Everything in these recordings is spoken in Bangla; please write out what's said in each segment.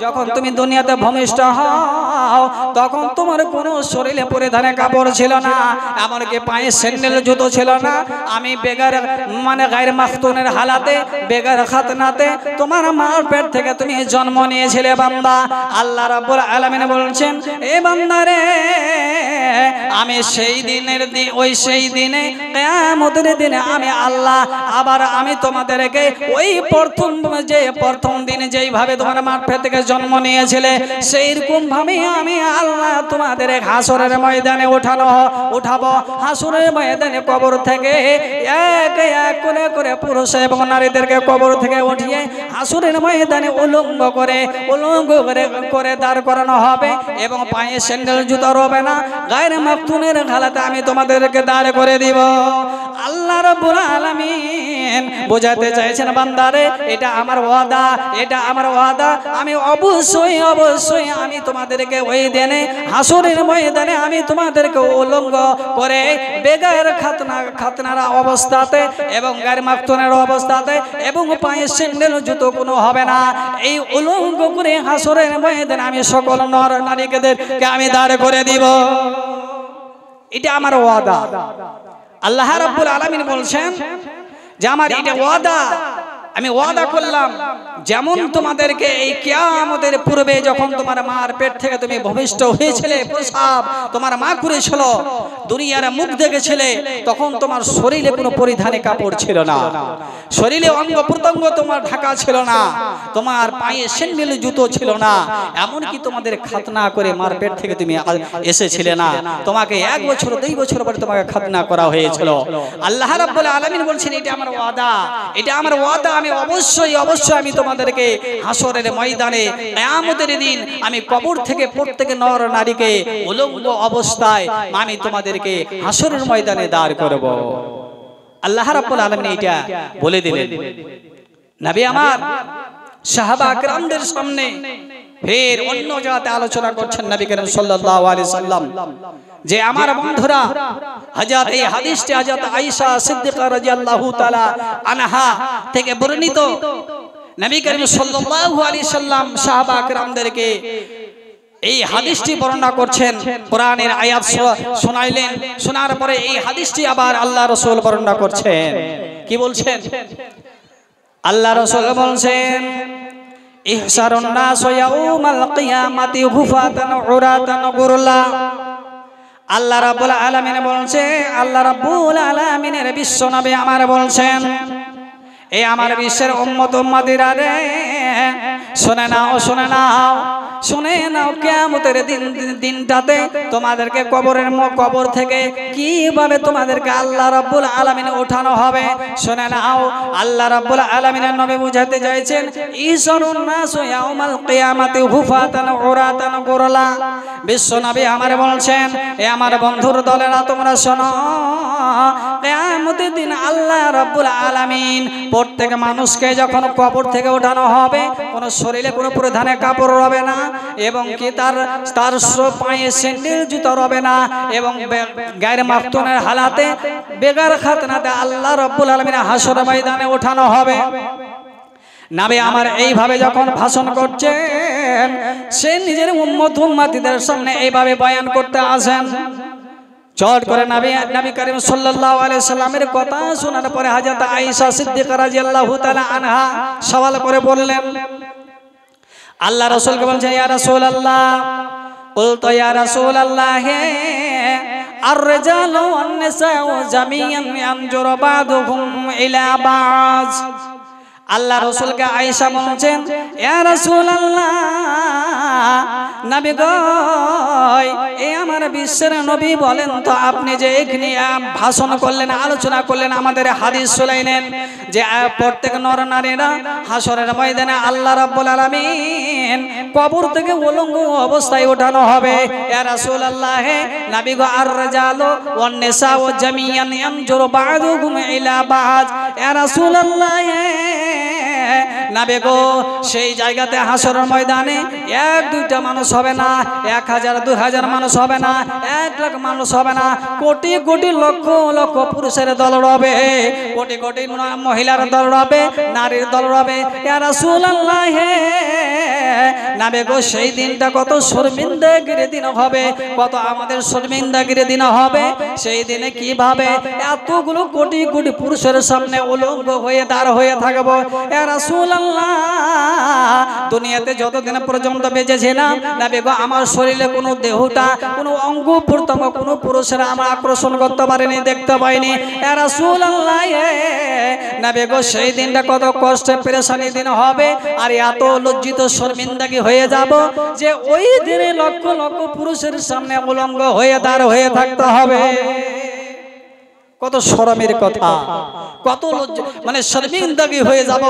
যখন তুমি দুনিয়াতে ভূমিষ্ঠ হও তখন তোমার কোনো শরীরে পরিধানে কাপড় ছিল না, এমনকি পায়ে স্যান্ডেল জুতো ছিল না। আমি বেগার মানে গায়ের মাখতুনের হালাতে বেগার খাতনাতে তোমার মার পেট থেকে তুমি জন্ম নিয়েছিলে বান্দা। আল্লাহ রাব্বুল আলামিন বলছেন, এ বান্দা রে, আমি সেই দিনের ওই সেই দিনে কিয়ামতের দিনে আমি আল্লাহ আবার আমি তোমাদেরকে ওই প্রথম দিনে যেইভাবে তোমার মার পেট থেকে জন্ম নিয়েছিলে সেই রকম ভাবে আমি আল্লাহ তোমাদের হাসরের ময়দানে উঠাবো। হাসরের ময়দানে কবর থেকে এক এক করে পুরুষ এবং নারীদেরকে কবর থেকে উঠিয়ে হাসরের ময়দানে উলঙ্গ করে দাঁড় করানো হবে এবং পায়ে স্যান্ডেল জুতো রবে না, গায়ের মাখতুনের হালাতে আমি তোমাদেরকে দাঁড় করে দিব। আল্লাহ রাব্বুল আলামিন বোঝাতে চাইছেন, বান্দারে এটা আমার ওয়াদা, এটা আমার ওয়াদা। আমি অবশ্যই আমি তোমাদেরকে ওই দিনে হাসরের ময়দানে আমি তোমাদেরকে উলঙ্গ করে বেগায়ের খাতনার অবস্থাতে এবং গায়ের মাখতুনের অবস্থাতে এবং পায়ে স্যান্ডেল জুতো কোনো হবে না, এই উলঙ্গ করে হাসরের ময়দানে আমি সকল নর নারীদেরকে আমি দাঁড় করে দিব। এটা আমার ওয়াদা। আল্লাহ রাব্বুল আলামিন বলছেন যে আমার এটা ওয়াদা, আমি ওয়াদা করলাম যেমন তোমাদেরকে এই কিয়ামতের পূর্বে যখন তোমার মার পেট থেকে তুমি ভূমিষ্ঠ হয়েছিলে, প্রসব তোমার মা করেছিল, দুনিয়ার মুখ দেখেছিলে, তখন তোমার শরীরে কোনো পরিধানে কাপড় ছিল না, শরীরে অঙ্গ প্রত্যঙ্গ তোমার ঢাকা ছিল না, তোমার পায়ে স্যান্ডেল জুতো ছিল না, এমনকি তোমাদের খাতনা করে মার পেট থেকে তুমি এসেছিলে না, তোমাকে 1 বছর 2 বছর পরে তোমাকে খাতনা করা হয়েছিল। আল্লাহ রাব্বুল আলামিন বলছেন, এটা আমার ওয়াদা, এটা আমার ওয়াদা। আমি অবশ্যই আমি তোমাদেরকে হাসরের ময়দানে কিয়ামতের দিন আমি কবর থেকে প্রত্যেক নর নারীকে উলঙ্গ অবস্থায় আমি তোমাদেরকে হাসরের ময়দানে দাঁড় করব। আল্লাহ রাব্বুল আলামিন এটা বলে দিলেন। নবী আমার সাহাবা کرامদের সামনে ফের অন্য জায়গাতে আলোচনা করছেন নবী করিম সাল্লাল্লাহু আলাইহি সাল্লাম যে আমার বন্ধুরা, হযরত এই হাদিসটি হযরত আয়েশা সিদ্দিকা রাদিয়াল্লাহু তাআলা আনহা থেকে বর্ণিত। নবী করিম সাল্লাল্লাহু আলাইহি সাল্লাম সাহাবা کرامদেরকে এই হাদিসটি বর্ণনা করছেন, কোরআনের আয়াত শোনাইলেন, শোনার পরে এই হাদিসটি আবার আল্লাহ রাসূল বর্ণনা করছেন। কি বলছেন? আল্লাহ রাসূল বলছেন, ইহসারুন নাস ইয়াউমাল কিয়ামাতি হুফাতান উরাতান গুরলা। আল্লাহ রাব্বুল আলামিন বলছে, আল্লাহ রাব্বুল আলামিনের বিশ্ব নবী আমার বলছেন, এই আমার বিশ্বের উম্মত উম্মতিরা রে, শুনে নাও কিয়ামতের দিনটাতে তোমাদেরকে কবর থেকে কিভাবে তোমাদেরকে আল্লাহ রাব্বুল আলামিন ওঠানো হবে। শুনে নাও, আল্লাহ রাব্বুল আলামিনের নবী বুঝাতে চাইছেন, ইসরুন নাস ইয়াউমাল কিয়ামাতি হুফাতান উরাতান গুরলা। বিশ্ব নবী আমার বলছেন, এ আমার বন্ধুর দলেরা তোমরা শোনো, কিয়ামতের দিন আল্লাহ রাব্বুল আলামিন প্রত্যেক মানুষকে যখন কবর থেকে ওঠানো হবে, কোন শরীরে কোনো পরিধানে কাপড় রবে না এবং কি তার পায়ে স্যান্ডেল জুতো রবে না এবং গায়ের মাখতুনের হালাতে বেগার খাতনাতে আল্লাহ রাব্বুল আলামিনের হাসর ময়দানে ওঠানো হবে। নবী আমার এইভাবে যখন ভাষণ করছেন, সে নিজের উম্মত উম্মতিদের সামনে এইভাবে বয়ান করতে আসেন। চট করে নবী করিম সাল্লাল্লাহু আলাইহি সাল্লামের কথা শোনার পরে হযরত আয়েশা সিদ্দিকা রাদিয়াল্লাহু তাআলা আনহা সওয়াল করে বললেন, আল্লাহ রাসূলকে বলছেন, ইয়া রাসূলুল্লাহ, কুলতু ইয়া রাসূলুল্লাহ, আর-রিজালু ওয়ান-নিসাউ জামিআন ইয়ানজুরু বা'দুহুম ইলা বা'দ। আল্লাহ রাসূলকে আয়েশা বলছেন, ইয়া রাসূলুল্লাহ, নবী গো, এই আমার বিশ্বের নবী বলেন তো, আপনি যে এখানে ভাষণ করলেন, আলোচনা করলেন, আমাদের হাদিস শুনাইলেন যে প্রত্যেক নর নারীরা হাসরের ময়দানে আল্লাহ রাব্বুল আলামিন কবর থেকে উলঙ্গ অবস্থায় ওঠানো হবে। ইয়া রাসূলুল্লাহ, নবী গো, আর-রিজালু ওয়ান-নিসাউ জামিআন ইয়ানজুরু বা'দুহুম ইলা বা'দ। ইয়া রাসূলুল্লাহ, নবী গো, সেই জায়গাতে হাসরের ময়দানে 1-2টা মানুষ হবে না, 1000-2000 মানুষ হবে না, 1 লাখ মানুষ হবে না, কোটি কোটি লক্ষ লক্ষ পুরুষের দল রবে, কোটি কোটি মহিলার দল রবে, নারীর দল রবে। ইয়া রাসূলুল্লাহ, নাবে গো সেই দিনটা কত শর্মিন্দাগির দিন হবে, কত আমাদের শর্মিন্দাগির দিন হবে। সেই দিনে কিভাবে এতগুলো কোটি কোটি পুরুষের সামনে উলঙ্গ হয়ে দাঁড় হয়ে থাকবো। ইয়া রাসূলুল্লাহ, দুনিয়াতে যতদিন পর্যন্ত বেঁচেছিলাম নাবে গো আমার শরীরে কোনো দেহটা, কোনো অঙ্গ প্রত্যঙ্গ, কোনো পুরুষেরা আমার আকর্ষণ করতে পারেনি, দেখতে পাইনি। ইয়া রাসূলুল্লাহ, নাবে গো সেই দিনটা কত কষ্টে পেরেশানি দিন হবে, আর এত লজ্জিত শর্মিন্দাগি হয়ে যাব যে ওই দিনে লক্ষ লক্ষ পুরুষের সামনে উলঙ্গ হয়ে দাঁড় হয়ে থাকতে হবে। কত শরমের কথা, কত লজ্জা, মানে শর্মিন্দাগি হয়ে যাব।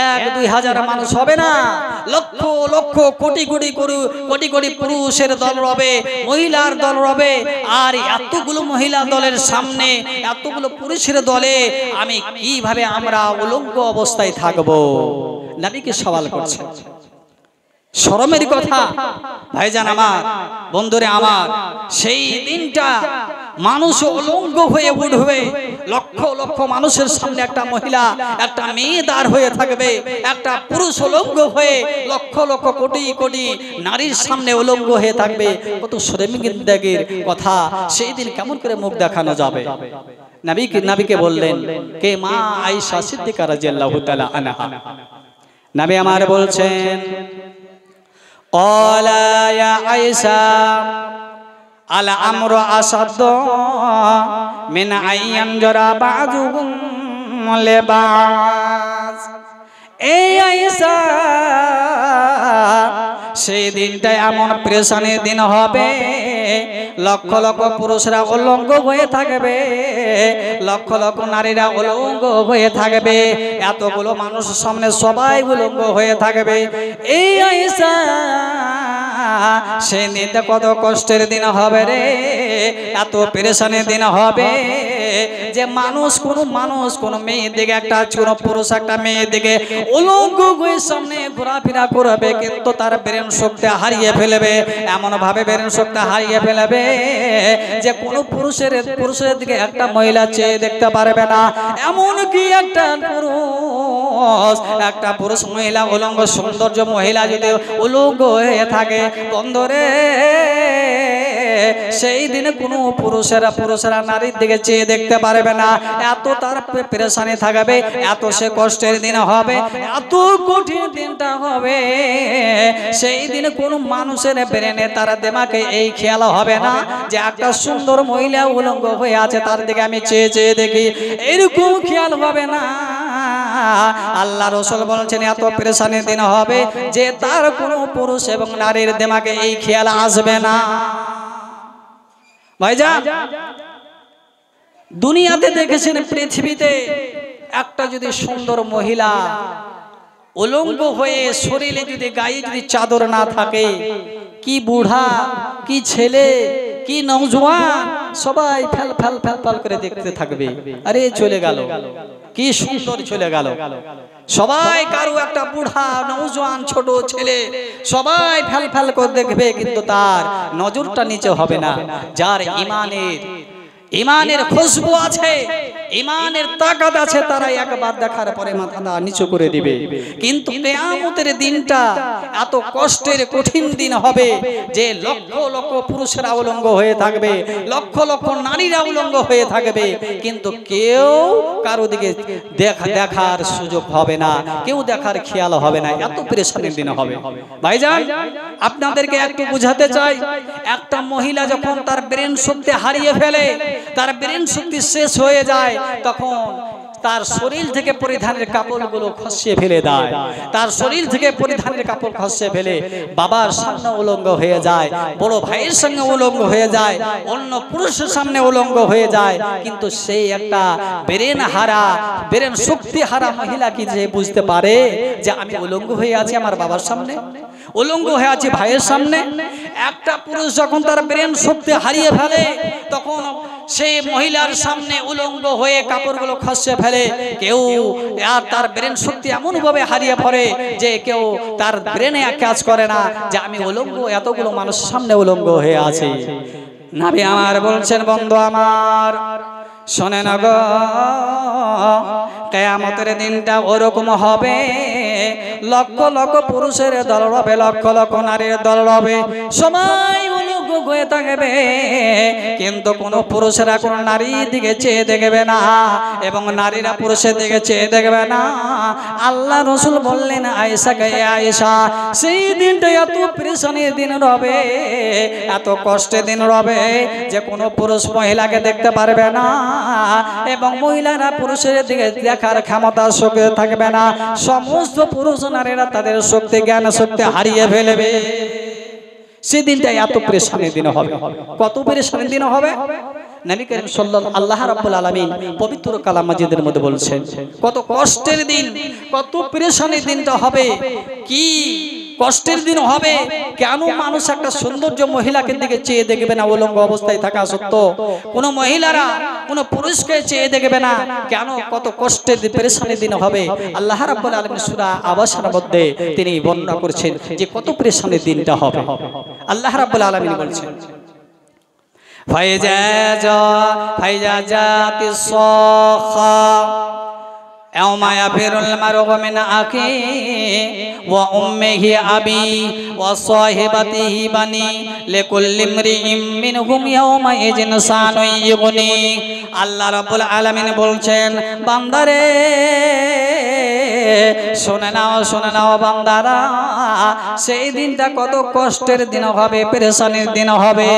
1-2 হাজার মানুষ হবে না, লক্ষ লক্ষ কোটি কোটি কোটি কোটি পুরুষের দল রবে, মহিলার দল রবে, আর এতগুলো মহিলা দলের সামনে এতগুলো পুরুষের দলে আমি কিভাবে আমরা উলঙ্গ অবস্থায় থাকব? নবীকে সওয়াল করছে। শরমের কথা ভাইজান আমার, বন্ধুরে আমার, সেই দিনটা মানুষ উলঙ্গ হয়ে উঠবে, লক্ষ লক্ষ মানুষের সামনে একটা মহিলা, একটা মেয়ে দাঁড় হয়ে থাকবে, একটা পুরুষ উলঙ্গ হয়ে লক্ষ লক্ষ কোটি কোটি নারীর সামনে উলঙ্গ হয়ে থাকবে। কত শর্মিন্দাগির কথা। সেই দিন কেমন করে মুখ দেখানো যাবে? নবীকে বললেন কে? মা আয়েশা সিদ্দিকা রাদিয়াল্লাহু তাআলা আনহা। নবী আমার বলছেন, قال يا عائشة الأمر أشد من أن ينظر بعضكم لبعض। এই আয়েশা, সেই দিনটা এমন পেরেশানির দিন হবে, লক্ষ লক্ষ পুরুষরা উলঙ্গ হয়ে থাকবে, লক্ষ লক্ষ নারীরা উলঙ্গ হয়ে থাকবে, এতগুলো মানুষের সামনে সবাই উলঙ্গ হয়ে থাকবে। এই আয়েশা, সেই দিনটা কত কষ্টের দিন হবে রে, এত পেরেশানির দিন হবে যে মানুষ কোন মেয়ের দিকে, একটা কোন পুরুষ একটা মেয়ের দিকে উলঙ্গ হয়ে সামনে ঘোরাফেরা করবে, কিন্তু তার ব্রেন শক্তি হারিয়ে ফেলবে, এমন ভাবে ব্রেন শক্তি হারিয়ে ফেলবে যে কোনো পুরুষের দিকে একটা মহিলা চেয়ে দেখতে পারবে না। এমন কি একটা পুরুষ মহিলা উলঙ্গ, সৌন্দর্য মহিলা যদি উলঙ্গ হয়ে থাকে, বন্ধুরে সেই দিনে কোনো পুরুষেরা নারীর দিকে চেয়ে দেখতে পারবে না, এত তার পেরেশানি থাকবে, এত সে কষ্টের দিন হবে, এত কঠিন দিনটা হবে। সেই দিনে কোনো মানুষের ব্রেনে, তার দিমাগে এই খেয়াল হবে না যে একটা সুন্দর মহিলা উলঙ্গ হয়ে আছে, তার দিকে আমি চেয়ে চেয়ে দেখি, এরকম খেয়াল হবে না। আল্লাহ রাসূল বলেছেন এত পেরেশানির দিন হবে যে তার কোনো পুরুষ এবং নারীর দিমাগে এই খেয়াল আসবে না। ভাইজান, দুনিয়াতে দেখেছেন, পৃথিবীতে একটা যদি সুন্দর মহিলা উলঙ্গ হয়ে শরীরে যদি, গায়ে যদি চাদর না থাকে, কি বুড়া, কি ছেলে, কি নওজোয়ান, সবাই ফেল ফেল ফেল ফেল করে দেখতে থাকবে, আরে চলে গেল, কি সুন্দর চলে গেল। সবাই কারো একটা বুড়া, নওজোয়ান, ছোট ছেলে সবাই ফেল ফেল করে দেখবে, কিন্তু তার নজরটা নিচে হবে না। যার ইমানের খুশবু আছে, ইমানের তাকাত আছে, তারা একবার দেখার পরে মাথাটা নিচু করে দিবে। কিন্তু কিয়ামতের দিনটা এত কষ্টের কঠিন দিন হবে যে লক্ষ লক্ষ পুরুষেরা উলঙ্গ হয়ে থাকবে, লক্ষ লক্ষ নারীরা উলঙ্গ হয়ে থাকবে, কিন্তু কেউ কারো দিকে দেখার সুযোগ হবে না, কেউ দেখার খেয়াল হবে না, এত পেরেশানির দিন হবে। ভাইজান, আপনাদেরকে একটু বুঝাতে চাই, একটা মহিলা যখন তার ব্রেন শক্তি হারিয়ে ফেলে, তার ব্রেন শক্তি শেষ হয়ে যায়, তখন তার শরীর থেকে পরিধানের কাপড়গুলো খসিয়ে ফেলে দেয়, তার শরীর থেকে পরিধানের কাপড় খসিয়ে ফেলে বাবার সামনে উলঙ্গ হয়ে যায়, বড় ভাইয়ের সঙ্গে উলঙ্গ হয়ে যায়, অন্য পুরুষের সামনে উলঙ্গ হয়ে যায়। কিন্তু সেই একটা ব্রেন শক্তি হারা মহিলা কি যে বুঝতে পারে যে আমি উলঙ্গ হয়ে আছি আমার বাবার সামনে, উলঙ্গ হয়ে আছি ভাইয়ের সামনে? একটা পুরুষ যখন তার ব্রেন শক্তি হারিয়ে ফেলে, তখন সেই মহিলার সামনে উলঙ্গ হয়ে কাপড়গুলো খসিয়ে ফেলে, কেউ আর তার ব্রেন শক্তি এমন ভাবে হারিয়ে পড়ে যে কেউ তার ব্রেনে কাজ করে না যে আমি উলঙ্গ, এতগুলো মানুষ সামনে উলঙ্গ হয়ে আছি। নবী আমার বলছেন, বন্ধু আমার শোনেন গো, কিয়ামতের দিনটা ওরকম হবে, লক্ষ লক্ষ পুরুষের দল রবে, লক্ষ লক্ষ নারীর দল রবে, সবাই উলুক হয়ে থাকবে, কিন্তু কোনো পুরুষেরা কোনো নারীর দিকে চেয়ে দেখবে না এবং নারীরা পুরুষের দিকে চেয়ে দেখবে না। আল্লাহ রসুল বললেন আয়েশাকে, আয়েশা সেই দিনটা এত পেরেশানির দিন রবে, এত কষ্টের দিন রবে যে কোনো পুরুষ মহিলাকে দেখতে পারবে না এবং মহিলারা পুরুষের দিকে দেখার ক্ষমতা শক্তি থাকবে না। সমস্ত পুরুষ নারীরা তাদের শক্তি জ্ঞান শক্তি হারিয়ে ফেলবে। সেদিনটা এত পেরেশানির দিন হবে। কত পেরেশানির দিন হবে? নবী করিম সাল্লাল্লাহু আল্লাহ রাব্বুল আলামিন পবিত্র কালাম মাজিদের মধ্যে বলছেন কত কষ্টের দিন, কত পেরেশানির দিনটা হবে, কি কষ্টের দিন হবে। কেন মানুষ একটা সৌন্দর্য মহিলাকে দিকে চেয়ে দেখবে না উলঙ্গ অবস্থায় থাকা সত্ত্বেও? কোন মহিলারা কোন পুরুষকে চেয়ে দেখবে না কেন? কত কষ্টের পেরেশানির দিন হবে। আল্লাহ রাব্বুল আলামিন সূরা আবাসার মধ্যে তিনি বর্ণনা করেছেন যে কত পেরেশানির দিনটা হবে। আল্লাহ রাব্বুল আলামিন বলছেন ফাইজা জাতিস সাখা ইয়াওমা ইয়াফিরুল মারউ মিন আখিহি ওয়া উম্মিহি আবি ওয়া সাহিবাতিহি বানি লিকুল্লি ইমরিইম মিনহুম ইয়াওমা ইযিন শানুন ইগনি। আল্লাহ রাব্বুল আলামিন বলছেন বান্দারে শুনে নাও বান্দারা, সেই দিনটা কত কষ্টের দিন হবে, পেরেশানির দিন হবে।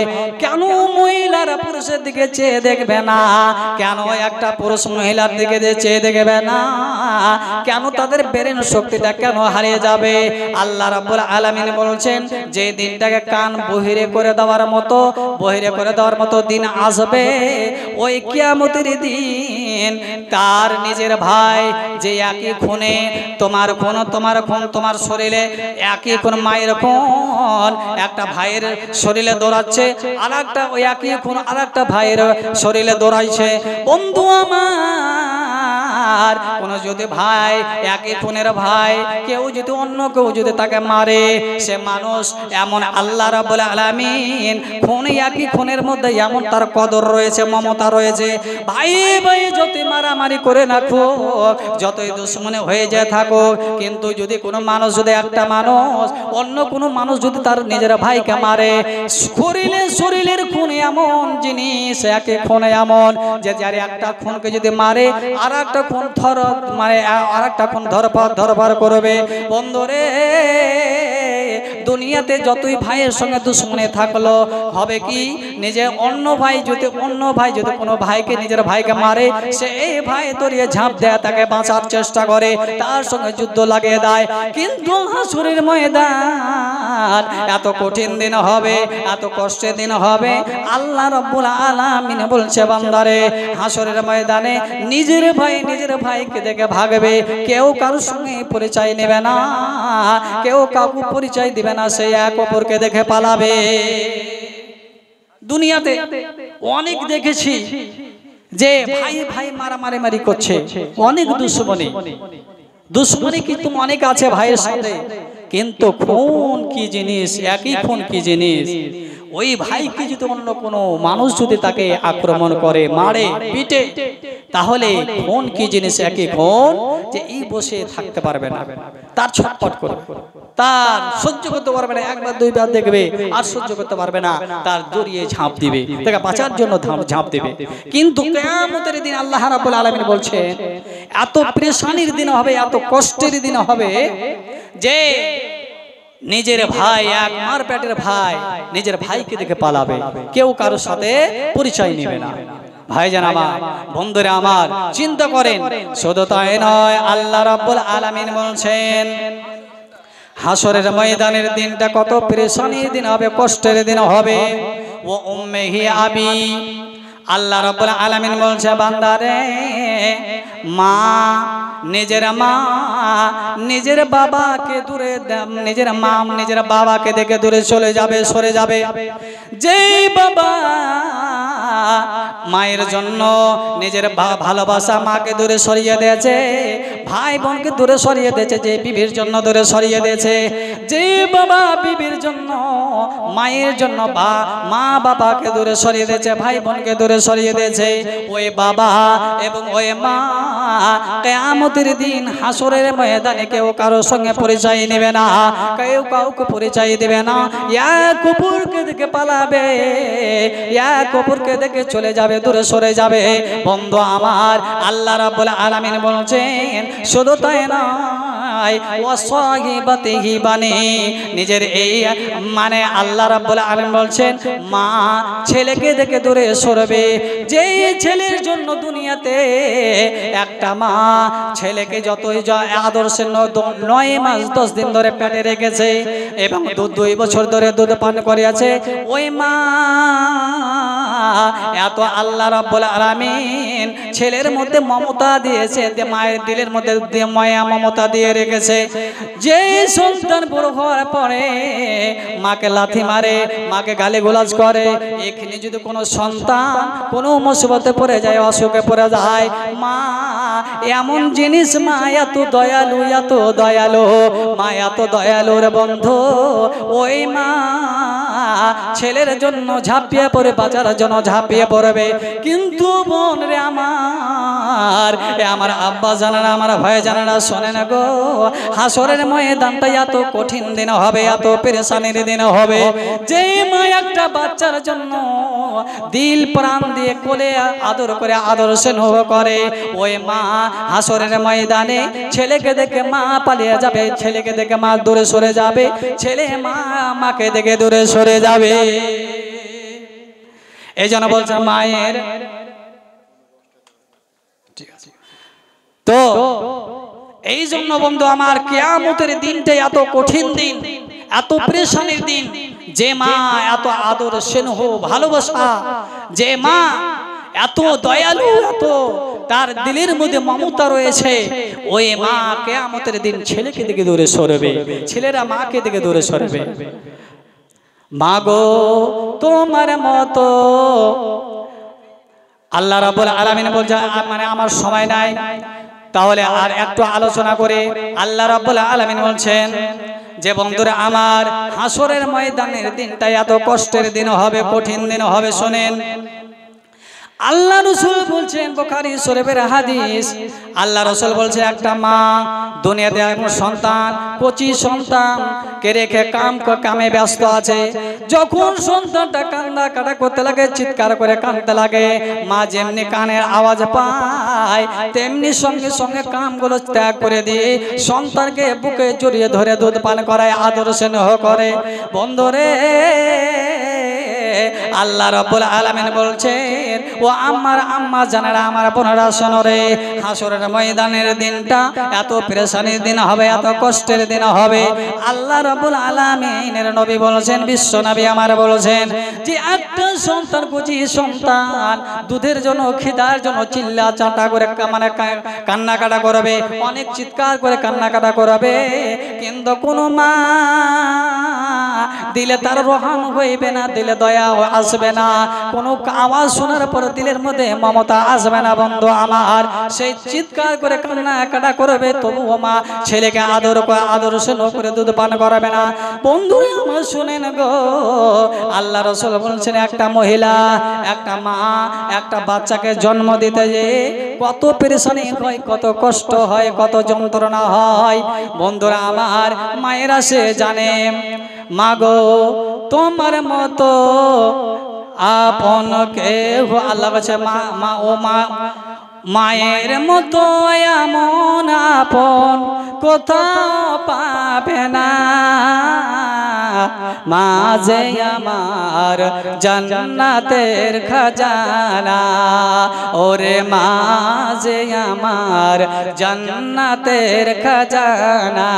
কেন মহিলারা পুরুষের দিকে চেয়ে দেখবে না? কেন একটা পুরুষ মহিলার দিকে চেয়ে দেখবে না? কেন তাদের ব্রেন শক্তিটা কেন হারিয়ে যাবে? আল্লাহ রাব্বুল আলামিন বলছেন যে দিনটাকে কান বহিরে করে দেওয়ার মতো দিন আসবে, ওই কিয়ামতের দিন তার নিজের ভাই যে একই খুনে তোমার খুন তোমার শরীরে একই খুন, মায়ের খুন একটা ভাইয়ের শরীরে দৌড়াচ্ছে, আর একটা ওই একই খুন আর একটা ভাইয়ের শরীরে দৌড়াইছে। বন্ধু আমার, কোন যদি ভাই একই খুনের ভাই কেউ যদি অন্য কেউ যদি তাকে মারে, সে মানুষ এমন আল্লাহ রাব্বুল আলামিন খুন একই খুনের মধ্যে এমন তার কদর রয়েছে, মমতা রয়েছে। ভাই ভাই যতই মারামারি করে রাখো, যতই দুশ্মনী হয়ে যায় থাকো, কিন্তু যদি কোনো মানুষ যদি একটা মানুষ অন্য কোনো মানুষ যদি তার নিজের ভাইকে মারে, শরীরের খুন এমন জিনিস, একই খুন এমন যে যার একটা খুনকে যদি মারে আর একটা খুন আর একটা খুন ধরপার করবে। বন্ধুরে, দুনিয়াতে যতই ভাইয়ের সঙ্গে দুশ্মনী থাকলো হবে কি, নিজে অন্য ভাই যদি কোনো ভাইকে নিজের ভাইকে মারে, সে এই ভাই তরিয়ে ঝাঁপ দেয়, তাকে বাঁচার চেষ্টা করে, তার সঙ্গে যুদ্ধ লাগিয়ে দেয়। কিন্তু হাসরের ময়দান এত কঠিন দিন হবে, এত কষ্টের দিন হবে। আল্লাহ রাব্বুল আলামিন বলছে বান্দারে, হাসরের ময়দানে নিজের ভাইকে দেখে ভাগবে, কেউ কারোর সঙ্গে পরিচয় নেবে না, কেউ কাউকে পরিচয় দিবে না, সে এক অপরকে দেখে পালাবে। দুনিয়াতে অনেক দেখেছি যে ভাই মারামারি করছে, অনেক দুশ্মনী কিন্তু অনেক আছে ভাইয়ের সাথে, কিন্তু খুন কি জিনিস, একই খুন কি জিনিস। ওই ভাইকে যদি অন্য কোনো মানুষ যদি তাকে আক্রমণ করে, মারে, পিটে, তাহলে খুন কি জিনিস, একই খুন, যে এই বসে থাকতে পারবে না, তার ছটফট করবে, তার সহ্য করতে পারবে না, একবার দুইবার দেখবে আর সহ্য করতে পারবে না, তার দড়িয়ে ঝাঁপ দিবে, তাকে বাঁচার জন্য ঝাঁপ দিবে। কিন্তু কিয়ামতের দিন আল্লাহ রাব্বুল আলামিন বলছেন এত পেরেশানির দিন হবে, এত কষ্টের দিন হবে যে নিজের ভাই, এক মার পেটের ভাই নিজের ভাইকে দেখে পালাবে, কেউ কারোর সাথে পরিচয় নেবে না। ভাইজান আমার, বন্ধুরা আমার, চিন্তা করেন। শুধু তাই নয়, আল্লাহ রাব্বুল আলামিন বলছেন হাসরের ময়দানের দিনটা কত পেরেশানির দিন হবে, কষ্টের দিন হবে। ও উম্মিহি আবি, আল্লাহ রাব্বুল আলামিন বলছে বান্দারে, নিজের বাবাকে দূরে, নিজের বাবাকে দেখে দূরে চলে যাবে, সরে যাবে। যেই বাবা মায়ের জন্য নিজের ভালোবাসা মাকে দূরে সরিয়ে দিয়েছে, ভাই বোনকে দূরে সরিয়ে দিয়েছে, যে বিবির জন্য দূরে সরিয়ে দিয়েছে, যে বাবা বিবির জন্য, মায়ের জন্য মা বাবাকে দূরে সরিয়ে দিয়েছে, ভাই বোনকে দূরে সরিয়ে দিয়েছে, ওই বাবা এবং ওই মা কিয়ামতের দিন হাসরের ময়দানে কেউ কারোর সঙ্গে পরিচয় নেবে না, কেউ কাউকে পরিচয় দেবে না। এক কুকুরকে দেখে পালাবে, এক কুকুরকে দেখে চলে যাবে, দূরে সরে যাবে। বন্ধু আমার, আল্লাহ রাব্বুল আলামিন বলছেন শুধু তাই নয়, ওয়াসাহিবাতিহি বানি, নিজের এই মানে আল্লাহ রাব্বুল আলামিন বলছেন মা ছেলেকে দেখে দূরে সরবে। যে ছেলের জন্য দুনিয়াতে একটা মা ছেলেকে যতই আদর্শে 9 মাস 10 দিন ধরে পেটে রেখেছে এবং 2 বছর ধরে দুধ পান করিয়েছে, ওই মা এত আল্লাহ রাব্বুল আলামিন ছেলের মধ্যে মমতা দিয়েছে, মায়ের দিলের মধ্যে মায়া মমতা দিয়ে রেখেছে। যে সন্তান বড় হওয়ার পরে মাকে লাথি মারে, মাকে গালিগালাজ করে, এখানে যদি কোনো সন্তান কোনো মুসিবতে পড়ে যায়, অসুখে পড়ে যায়, মা এমন জিনিস, মা এত দয়ালু, এত দয়ালু, মা এত দয়ালু রে বন্ধু। ওই মা ছেলের জন্য ঝাঁপিয়ে পড়ে, বাঁচার জন্য ঝাঁপিয়ে পড়বে। কিন্তু বোন রে আমার, আমার আব্বা জানারা, আমার ভাই জানারা, শোনেন গো, হাসরের ময়দানটা এত কঠিন দিন হবে, এত পেরেশানির দিন হবে। যে মা একটা বাচ্চার জন্য দিল প্রাণ দিয়ে কোলে আদর করে, আদর স্নেহ করে, ওই মা হাসরের ময়দানে ছেলেকে দেখে মা পালিয়ে যাবে, ছেলেকে দেখে মা দূরে সরে যাবে, ছেলে মাকে দেখে দূরে সরে যাবে। এই জন্য বলছে মায়ের, তো এই জন্য বন্ধু আমার, কিয়ামতের দিনটা এত কঠিন দিন, এত পেরেশানির দিন। যে মা এত আদর স্নেহ ভালোবাসা, যে মা এত দয়ালু, এত তার দিলের মধ্যে মমতা রয়েছে, ওই মা কিয়ামতের দিন ছেলেকে দিকে দূরে সরবে, ছেলেরা মাকে দিকে দূরে সরবে। মাগো তোমার মতো, আল্লাহ রাব্বুল আলামিন বলছে, মানে আমার সময় নাই, তাহলে আর একটু আলোচনা করে। আল্লাহ রাব্বুল আলামিন বলছেন যে বন্ধুরা আমার, হাসরের ময়দানের দিনটা এত কষ্টের দিন হবে, কঠিন দিন হবে। শোনেন, আল্লাহ রাসূল বলছেন, বুখারী শরীফের হাদিস, আল্লাহ রাসূল বলছে একটা মা দুনিয়াতে এমন সন্তান, কচি সন্তান কে রেখে কামে ব্যস্ত আছে। যখন সন্তানটা কান্না কাটা করতে লাগে, চিৎকার করে কাঁদতে লাগে, মা যেমনি কানের আওয়াজ পায় তেমনি সঙ্গে সঙ্গে কামগুলো ত্যাগ করে দিয়ে সন্তানকে বুকে জড়িয়ে ধরে দুধ পান করায়, আদর স্নেহ করে। বন্ধুরে, আল্লাহ রাব্বুল আলামিন বলছেন, ও আমার আম্মা জানেরা, আমার বোনেরা শোনো রে, হাসরের ময়দানের দিনটা এত পেরেশানির দিন হবে, এত কষ্টের দিন হবে। আল্লাহ রাব্বুল আলামিনের নবী বলেছেন, বিশ্ব নবী আমার বলেছেন যে একটা সন্তান, কুচি সন্তান দুধের জন্য, খিদার জন্য চিল্লা চাটা করে মানে কান্নাকাটা করবে, অনেক চিৎকার করে কান্নাকাটা করবে, কিন্তু কোনো মা দিলে তার রহম হইবে না, দিলে দয়া আসবে না, কোনো আওয়াজ শোনার পর দিলের মধ্যে মমতা আসবে না। বন্ধু আমার, সেই চিৎকার করে কান্নাকাটা করবে, তবুও মা ছেলেকে আদর স্নেহ করে দুধ পান করাবে না। বন্ধু আমার শুনেন গো, আল্লাহ রাসূল বলছেন একটা মহিলা, একটা মা একটা বাচ্চাকে জন্ম দিতে যে কত পেরেশানি হয়, কত কষ্ট হয়, কত যন্ত্রণা হয়। বন্ধুরা আমার, মায়েরা সে জানে। মাগো তোমার মতো আপন কেহ, আল্লাহ বলছে মা ও মা, মায়ের মতো এমন আপন কোথাও পাবে না, মা যে আমার জান্নাতের খাজানা, ওরে মা যে আমার জান্নাতের খাজানা।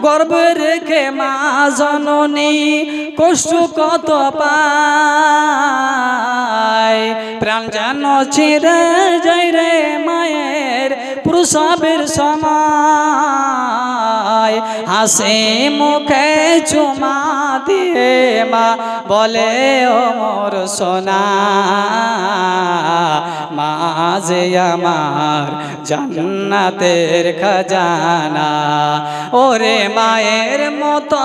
গর্বে রেখে মা জননী কষ্ট কত পায়, প্রাণ যেন ছিঁড়ে যায় রে মায়ের প্রসবের সময়, হাসি মুখে চুমা দিয়ে মা বলে ও মোর সোনা, মা যে আমার জান্নাতের খাজানা, ওরে মায়ের মতো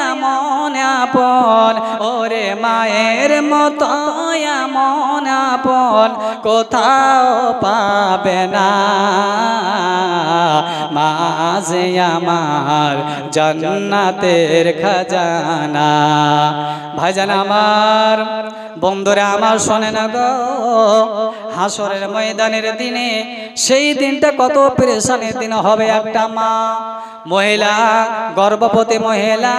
এমন এমন আপন, ওরে মায়ের মতো এমন আপন কোথাও পাবে না। মা যে আমার জান্নাতের খাজানা। ভাইজান আমার, বন্ধুরা আমার, শোনে না গো, হাসরের ময়দানের দিনে, সেই দিনটা কত পেরেশানির দিন হবে। একটা মা মহিলা, গর্ভবতী মহিলা,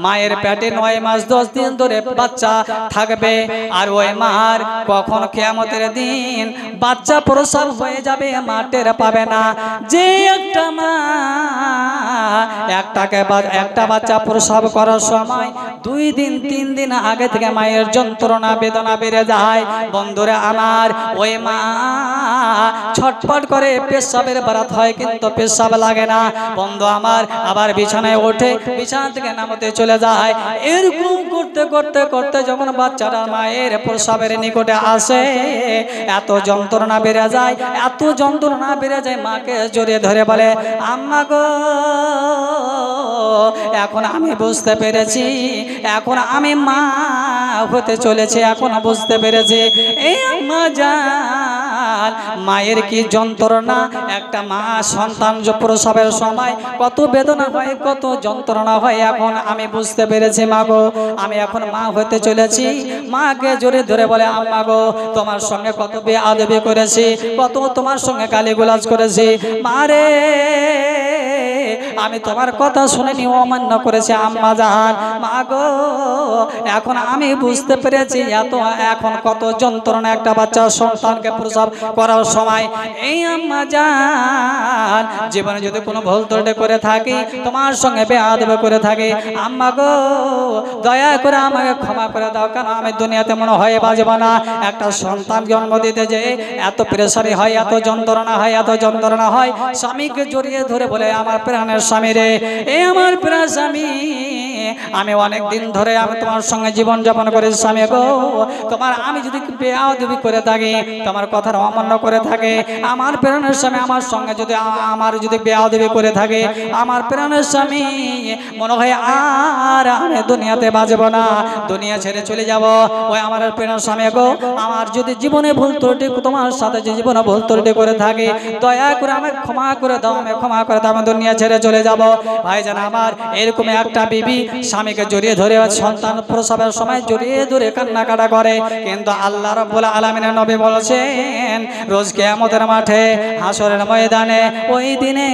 মায়ের পেটে 9 মাস 10 দিন ধরে বাচ্চা থাকবে। আর ওই মার কখন কিয়ামতের দিন বাচ্চা প্রসব হয়ে যাবে, মা টের পাবে না। যে একটা মা একটা বাচ্চা প্রসব করার সময় 2 দিন 3 দিন আগে থেকে মায়ের যন্ত্রণা বেদনা বেড়ে যায়। বন্ধুরা আমার, ওই মা ছটফট করে পেশাবের বারাত হয়, কিন্তু পেশাব লাগে না। বন্ধু আমার, আবার বিছানায় ওঠে, বিছানা থেকে নামতে চলে যায়। এরকম করতে করতে করতে যখন বাচ্চাটা মায়ের প্রসাবের নিকটে আসে, এত যন্ত্রণা বেড়ে যায়, এত যন্ত্রণা বেড়ে যায়, মাকে জড়িয়ে ধরে বলে, আম্মা গো, এখন আমি বুঝতে পেরেছি, এখন আমি মা হতে চলেছে, এখন বুঝতে পেরেছি। এই আম্মা জান, মায়ের কি যন্ত্রণা, একটা মা সন্তান প্রসবের সময় কত বেদনা হয়, কত যন্ত্রণা হয়, এখন আমি বুঝতে পেরেছি মা গো, আমি এখন মা হতে চলেছি। মাকে জোরে ধরে বলে, আম্মা গো, তোমার সঙ্গে কত বেয়াদবি করেছি, কত তোমার সঙ্গে গালিগালাজ করেছি, মারে আমি তোমার কথা শুনিনি, অমান্য করেছি আম্মা জান। মা গো, এখন আমি বুঝতে পেরেছি এখন কত যন্ত্রণা একটা বাচ্চা সন্তানকে প্রসব করার সময়। এই আম্মা জান, জীবনে যদি কোনো ভুল ত্রুটি করে থাকি, তোমার সঙ্গে বেয়াদবি করে থাকি, আম্মা গো, দয়া করে আমাকে ক্ষমা করে দাও, কেন আমি দুনিয়াতে মনে হয় বাঁচব না। একটা সন্তান জন্ম দিতে যে এত প্রেসারি হয়, এত যন্ত্রণা হয়, এত যন্ত্রণা হয়। স্বামীকে জড়িয়ে ধরে বলে, আমার প্রাণের স্বামী রে, এ আমার প্রাণ স্বামী, আমি অনেক দিন ধরে আমি তোমার সঙ্গে জীবন যাপন করেছি, স্বামী গো, তোমার আমি যদি বেয়াদবি করে থাকি, তোমার কথার অমান্য করে থাকে, আমার প্রাণের স্বামী আমার সঙ্গে যদি আমার যদি বেয়াদবি করে থাকে, আমার প্রাণের স্বামী মনে হয় আর আমি দুনিয়াতে বাঁচব না, দুনিয়া ছেড়ে চলে যাব। ওই আমার প্রাণের স্বামী গো, আমার যদি জীবনে ভুল ত্রুটি তোমার সাথে যে জীবনে ভুল ত্রুটি করে থাকে, দয়া করে আমাকে ক্ষমা করে দাও, আমি ক্ষমা করে দাও, আমি দুনিয়া ছেড়ে চলে যাব। ভাইজান আমার, এরকম একটা বিবি স্বামীকে জড়িয়ে ধরে সন্তান প্রসবের সময় জড়িয়ে ধরে কান্নাকাটা করে, কিন্তু আল্লাহ রাব্বুল আলামিনের নবী বলেছেন, রোজ কিয়ামতের মাঠে, হাসরের ময়দানে, ওই দিনে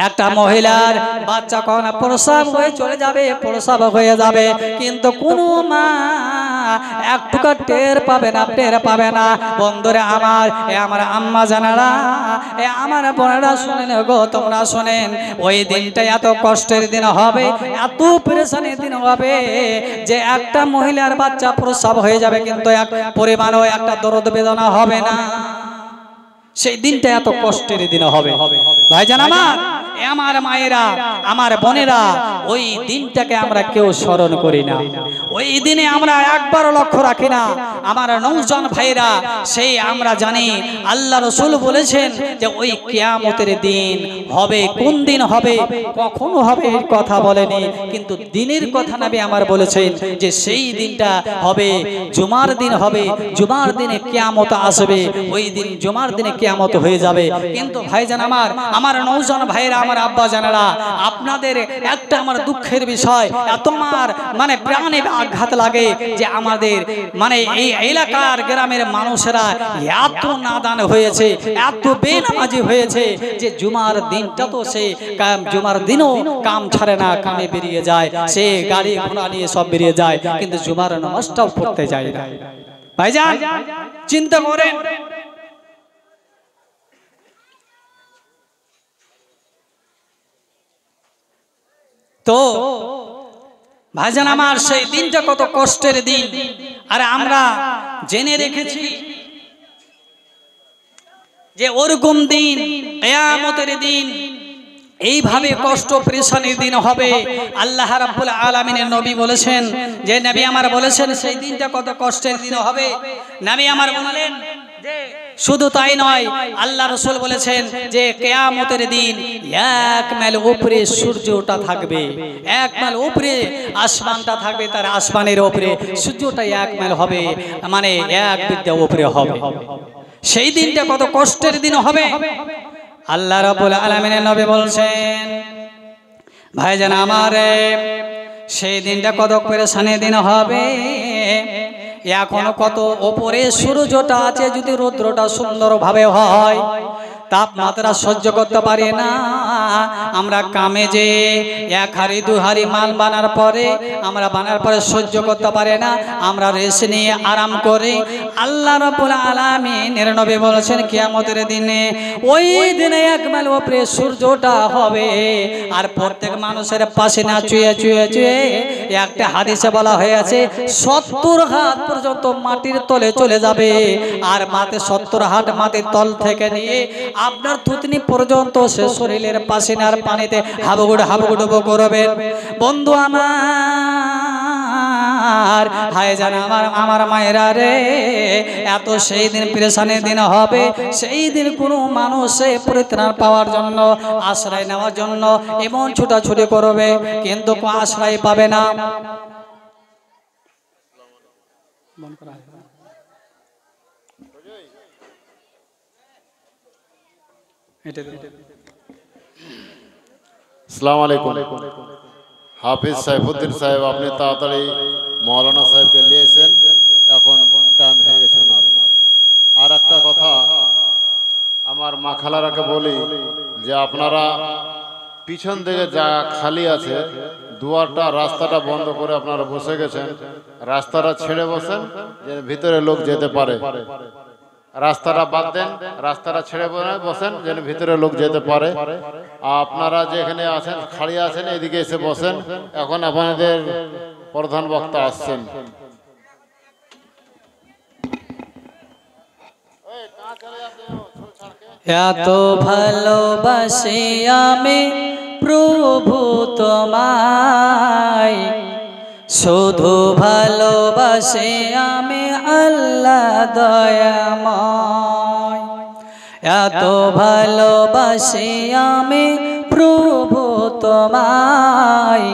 একটা মহিলার বাচ্চা কখন প্রসব হয়ে চলে যাবে, প্রসব হয়ে যাবে, কিন্তু কোনো মা এক টুকা টের পাবে না, টের পাবে না। বন্ধুরা আমার, আমার আম্মা জানারা, আমার বোনেরা শুনেন গো, তোমরা শোনেন, ওই দিনটা এত কষ্টের দিন হবে, এত পেরেশানির দিন হবে, যে একটা মহিলার বাচ্চা প্রসব হয়ে যাবে, কিন্তু এক পরিমাণও একটা দরদ বেদনা হবে না। সেই দিনটা এত কষ্টের দিন হবে। ভাইজান আমার মায়েরা, আমার বোনেরা, ওই দিনটাকে আমরা কেউ স্মরণ করি না, ওই দিনে আমরা একবারও লক্ষ্য রাখি না। আমার নৌজন ভাইরা, সেই আমরা জানি আল্লাহ রাসূল বলেছেন যে ওই কিয়ামতের দিন হবে। কোন দিন হবে, কখনো হবে এর কথা বলেনি, কিন্তু দিনের কথা নবী আমার বলেছেন যে সেই দিনটা হবে, জুমার দিন হবে, জুমার দিনে কিয়ামত আসবে, ওই দিন জুমার দিনে কিয়ামত হয়ে যাবে। কিন্তু ভাইজান আমার নৌজন ভাইরা, আমার আব্বা জানারা, আপনাদের একটা আমার দুঃখের বিষয়, এত আমার প্রাণে আঘাত লাগে যে আমাদের এই এলাকার গ্রামের মানুষেরা এত নাদান হয়েছে, এত বেনামাজি হয়েছে, যে জুমার দিনটা তো সে জুমার দিনও কাম ছাড়ে না, কামে বেরিয়ে যায়, সে গাড়ি ঘোড়া নিয়ে সব বেরিয়ে যায়, কিন্তু জুমার নামাজটাও পড়তে যায় না। ভাইজান চিন্তা করেন, তো ভাইজান আমার, সেই দিনটা কত কষ্টের দিন। আর আমরা জেনে রেখেছি যে ওরকম দিন, কিয়ামতের দিন, এইভাবে কষ্ট পেরেশানির দিন হবে। আল্লাহ রাব্বুল আলামিনের নবী বলেছেন, যে নবী আমার বলেছেন সেই দিনটা কত কষ্টের দিন হবে। নবী আমার বলেন যে শুধু তাই নয়, আল্লাহ রাসূল বলেছেন যে কিয়ামতের দিন 1 মাইল উপরে সূর্যটা থাকবে, 1 মাইল উপরে আসমানটা থাকবে, তার আসমানের উপরে সূর্যটা 1 মাইল হবে, মানে 1 বিঘা উপরে হবে। সেই দিনটা কত কষ্টের দিন হবে। আল্লাহ রাব্বুল আলামিনের নবী বলছেন, ভাইজান আমারে, সেই দিনটা কত পেরেশানি দিন হবে। এখনো কত ওপরে সূর্যটা আছে, যদি রৌদ্রটা সুন্দরভাবে হয়, তাপমাত্রা সহ্য করতে পারি না। আমরা কামে যে 1 হাড়ি 2 হাড়ি মাল বানার পরে, আমরা বানার পরে সহ্য করতে পারি না, আমরা রেস্ট নিয়ে আরাম করি। আল্লাহ রাব্বুল আলামিনের নবী বলেছেন কিয়ামতের দিনে ওই দিনে 1 মাইল উপরে সূর্যটা হবে, আর প্রত্যেক মানুষের পাশে না চুয়ে চুয়ে চুয়ে, একটা হাদিসে বলা হয়েছে 70 হাত পর্যন্ত মাটির তলে চলে যাবে, আর মাটি 70 হাত মাটির তল থেকে নিয়ে আপনার থুতনি পর্যন্ত সে শরীরের পাসিনার পানিতে হাবুডুবু করবেন। বন্ধু আমার, ভাইজান আমার মায়েরা রে, এত সেই দিন পেরেশানির দিন হবে। সেই দিন কোনো মানুষে পরিত্রাণ পাওয়ার জন্য, আশ্রয় নেওয়ার জন্য এমন ছুটাছুটি করবে, কিন্তু আশ্রয় পাবে না। আসসালামু আলাইকুম। হাফিজ সাইফুদ্দিন সাহেব, আপনি তাড়াতাড়ি মৌলানা সাহেবকে নিয়েছেন, এখন টাইম হয়ে গেছে ওনার। আর একটা কথা আমার মা খালারাকে বলি যে আপনারা পিছন দিকে যা খালি আছে দুয়ারটা, রাস্তাটা বন্ধ করে আপনারা বসে গেছেন, রাস্তাটা ছেড়ে বসেন যে ভিতরে লোক যেতে পারে। রাস্তাটা বাদ দেন, রাস্তাটা ছেড়ে বসেন যেন ভিতরে লোক যেতে পারে। আপনারা যেখানে আছেন খালি আছেন, এদিকে এসে বসেন। এখন আপনাদের প্রধান বক্তা আসছেন। এত ভালোবাসি আমি প্রভু তোমায়, শুধু ভালোবাসি আমি আল্লাহ দয়াময়। এত ভালোবাসি আমি প্রভু তোমায়,